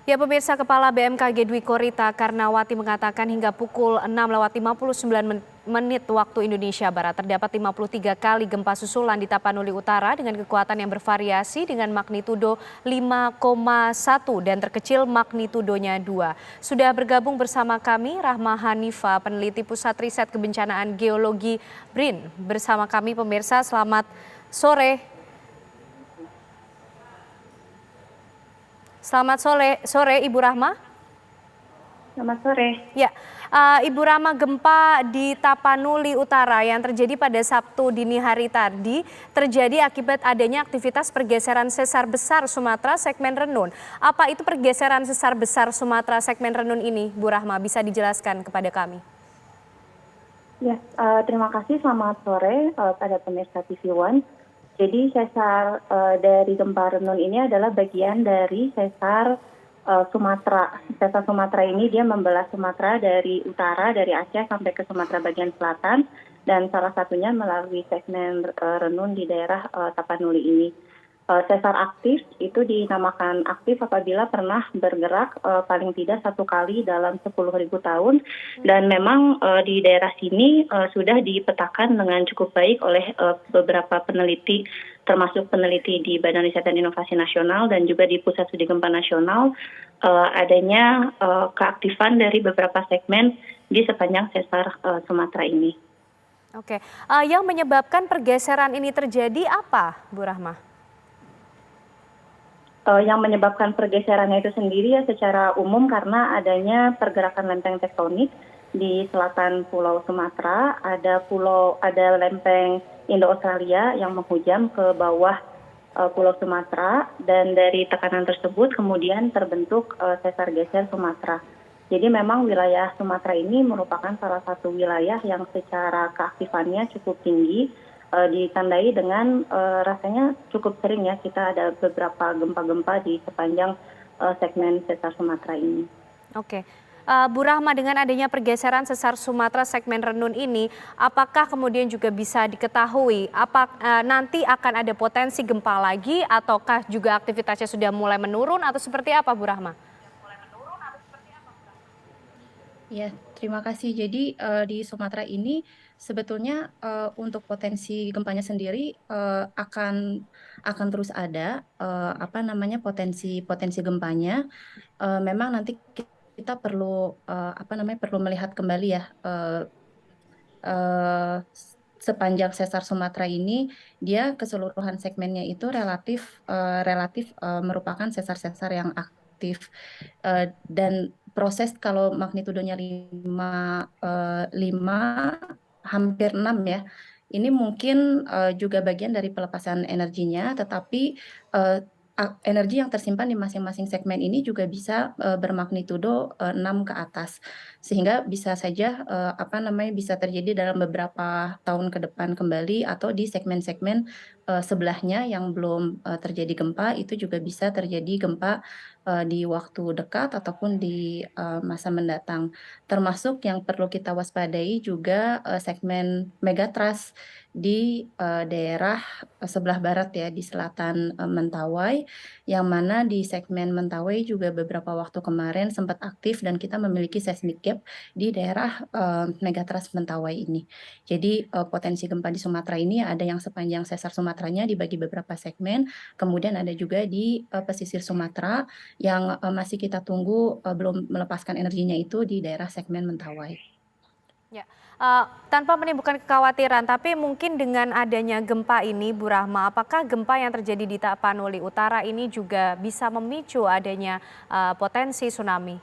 Ya pemirsa, Kepala BMKG Dwi Korita Karnawati mengatakan hingga pukul 6:59 waktu Indonesia Barat terdapat 53 kali gempa susulan di Tapanuli Utara dengan kekuatan yang bervariasi dengan magnitudo 5,1 dan terkecil magnitudonya 2. Sudah bergabung bersama kami Rahma Hanifa, peneliti Pusat Riset Kebencanaan Geologi BRIN. Bersama kami pemirsa, selamat sore. Selamat sore Ibu Rahma. Selamat sore. Ya, Ibu Rahma, gempa di Tapanuli Utara yang terjadi pada Sabtu dini hari tadi terjadi akibat adanya aktivitas pergeseran sesar besar Sumatera segmen Renun. Apa itu pergeseran sesar besar Sumatera segmen Renun ini, Bu Rahma? Bisa dijelaskan kepada kami? Ya, terima kasih. Selamat sore pada pemirsa TV One. Jadi sesar dari gempa Renun ini adalah bagian dari sesar Sumatera. Sesar Sumatera ini dia membelah Sumatera dari utara, dari Aceh sampai ke Sumatera bagian selatan, dan salah satunya melalui segmen Renun di daerah Tapanuli ini. Sesar aktif itu dinamakan aktif apabila pernah bergerak paling tidak satu kali dalam 10.000 tahun, dan memang di daerah sini sudah dipetakan dengan cukup baik oleh beberapa peneliti, termasuk peneliti di Badan Riset dan Inovasi Nasional dan juga di Pusat Studi Gempa Nasional, adanya keaktifan dari beberapa segmen di sepanjang sesar Sumatera ini. Oke, yang menyebabkan pergeseran ini terjadi apa, Bu Rahma? Yang menyebabkan pergeserannya itu sendiri ya secara umum karena adanya pergerakan lempeng tektonik di selatan Pulau Sumatera, ada lempeng Indo-Australia yang menghujam ke bawah Pulau Sumatera, dan dari tekanan tersebut kemudian terbentuk sesar geser Sumatera. Jadi memang wilayah Sumatera ini merupakan salah satu wilayah yang secara keaktifannya cukup tinggi, ditandai dengan rasanya cukup sering ya kita ada beberapa gempa-gempa di sepanjang segmen sesar Sumatera ini. Oke, Bu Rahma, dengan adanya pergeseran sesar Sumatera segmen Renun ini, apakah kemudian juga bisa diketahui nanti akan ada potensi gempa lagi ataukah juga aktivitasnya sudah mulai menurun atau seperti apa, Bu Rahma? Ya, terima kasih. Jadi di Sumatera ini sebetulnya untuk potensi gempanya sendiri akan terus ada potensi gempanya. Memang nanti kita perlu melihat kembali ya eh, sepanjang sesar Sumatera ini, dia keseluruhan segmennya itu relatif merupakan sesar-sesar yang aktif. Dan proses kalau magnitudonya 5 hampir 6 ya. Ini mungkin juga bagian dari pelepasan energinya, tetapi energi yang tersimpan di masing-masing segmen ini juga bisa bermagnitudo 6 ke atas. Sehingga bisa saja bisa terjadi dalam beberapa tahun ke depan kembali, atau di segmen-segmen sebelahnya yang belum terjadi gempa itu juga bisa terjadi gempa di waktu dekat ataupun di masa mendatang. Termasuk yang perlu kita waspadai juga segmen megatrust di daerah sebelah barat ya, di selatan Mentawai, yang mana di segmen Mentawai juga beberapa waktu kemarin sempat aktif dan kita memiliki seismic gap di daerah megatrust Mentawai ini. Jadi potensi gempa di Sumatera ini ada yang sepanjang sesar Sumateranya dibagi beberapa segmen, kemudian ada juga di pesisir Sumatera yang masih kita tunggu belum melepaskan energinya itu di daerah segmen Mentawai. Ya, tanpa menimbulkan kekhawatiran, tapi mungkin dengan adanya gempa ini, Bu Rahma, apakah gempa yang terjadi di Tapanuli Utara ini juga bisa memicu adanya potensi tsunami?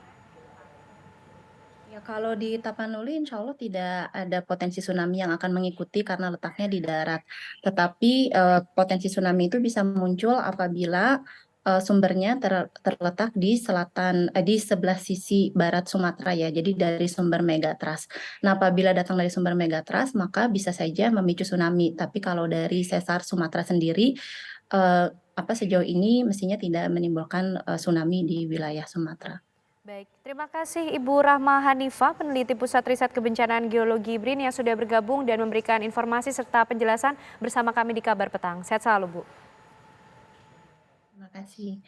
Ya, kalau di Tapanuli insya Allah tidak ada potensi tsunami yang akan mengikuti karena letaknya di darat. Tetapi potensi tsunami itu bisa muncul apabila sumbernya terletak di di sebelah sisi barat Sumatera ya. Jadi dari sumber megatrust. Nah, apabila datang dari sumber megatrust maka bisa saja memicu tsunami. Tapi kalau dari sesar Sumatera sendiri sejauh ini mestinya tidak menimbulkan tsunami di wilayah Sumatera. Baik, terima kasih Ibu Rahma Hanifa, peneliti Pusat Riset Kebencanaan Geologi BRIN yang sudah bergabung dan memberikan informasi serta penjelasan bersama kami di Kabar Petang. Sehat selalu, Bu. Terima kasih.